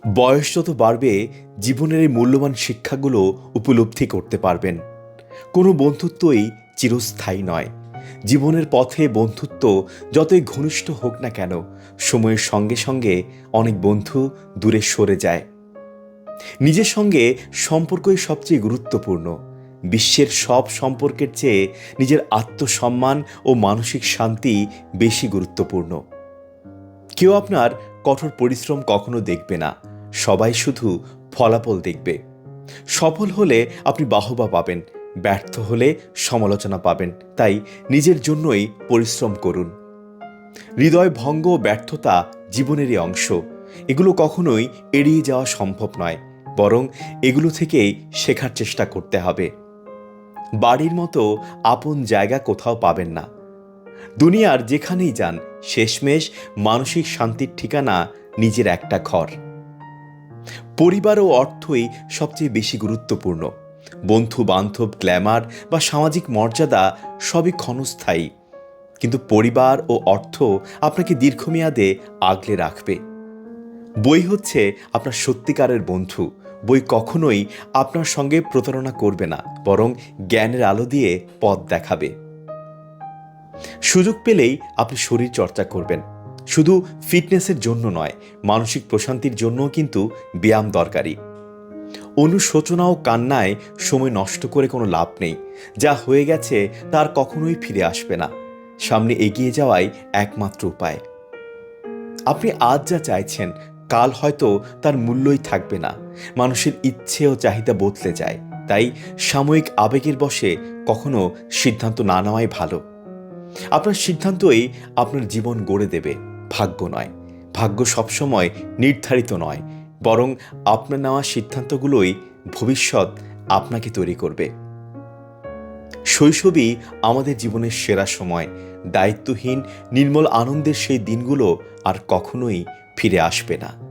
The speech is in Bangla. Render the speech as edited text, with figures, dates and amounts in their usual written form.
বয়স যত বাড়বে জীবনের এই মূল্যবান শিক্ষাগুলো উপলব্ধি করতে পারবেন। কোনো বন্ধুত্বই চিরস্থায়ী নয়। জীবনের পথে বন্ধুত্ব যতই ঘনিষ্ঠ হোক না কেন, সময়ের সঙ্গে সঙ্গে অনেক বন্ধু দূরে সরে যায়। নিজের সঙ্গে সম্পর্কই সবচেয়ে গুরুত্বপূর্ণ। বিশ্বের সব সম্পর্কের চেয়ে নিজের আত্মসম্মান ও মানসিক শান্তি বেশি গুরুত্বপূর্ণ। কেউ আপনার কঠোর পরিশ্রম কখনো দেখবে না, সবাই শুধু ফলাফল দেখবে। সফল হলে আপনি বাহবা পাবেন, ব্যর্থ হলে সমালোচনা পাবেন। তাই নিজের জন্যই পরিশ্রম করুন। হৃদয় ভঙ্গ ও ব্যর্থতা জীবনেরই অংশ। এগুলো কখনোই এড়িয়ে যাওয়া সম্ভব নয়, বরং এগুলো থেকেই শেখার চেষ্টা করতে হবে। বাড়ির মতো আপন জায়গা কোথাও পাবেন না। দুনিয়ার যেখানেই যান, শেষমেশ মানসিক শান্তির ঠিকানা নিজের একটা ঘর। পরিবার ও অর্থই সবচেয়ে বেশি গুরুত্বপূর্ণ। বন্ধু বান্ধব, গ্ল্যামার বা সামাজিক মর্যাদা সবই ক্ষণস্থায়ী, কিন্তু পরিবার ও অর্থ আপনাকে দীর্ঘমেয়াদে আগলে রাখবে। বই হচ্ছে আপনার সত্যিকারের বন্ধু। বই কখনোই আপনার সঙ্গে প্রতারণা করবে না, বরং জ্ঞানের আলো দিয়ে পথ দেখাবে। সুযোগ পেলেই আপনি শরীর চর্চা করবেন। শুধু ফিটনেসের জন্য নয়, মানসিক প্রশান্তির জন্যও কিন্তু ব্যায়াম দরকারি। অনুশোচনা ও কান্নায় সময় নষ্ট করে কোনো লাভ নেই। যা হয়ে গেছে তার কখনোই ফিরে আসবে না। সামনে এগিয়ে যাওয়াই একমাত্র উপায়। আপনি আজ যা চাইছেন, কাল হয়তো তার মূল্যই থাকবে না। মানুষের ইচ্ছে ও চাহিদা বদলে যায়, তাই সাময়িক আবেগের বশে কখনো সিদ্ধান্ত না নেওয়াই ভালো। আপনার সিদ্ধান্তই আপনার জীবন গড়ে দেবে, ভাগ্য নয়। ভাগ্য সবসময় নির্ধারিত নয়, বরং আপনার নেওয়া সিদ্ধান্তগুলোই ভবিষ্যৎ আপনাকে তৈরি করবে। শৈশবই আমাদের জীবনের সেরা সময়। দায়িত্বহীন নির্মল আনন্দের সেই দিনগুলো আর কখনোই ফিরে আসবে না।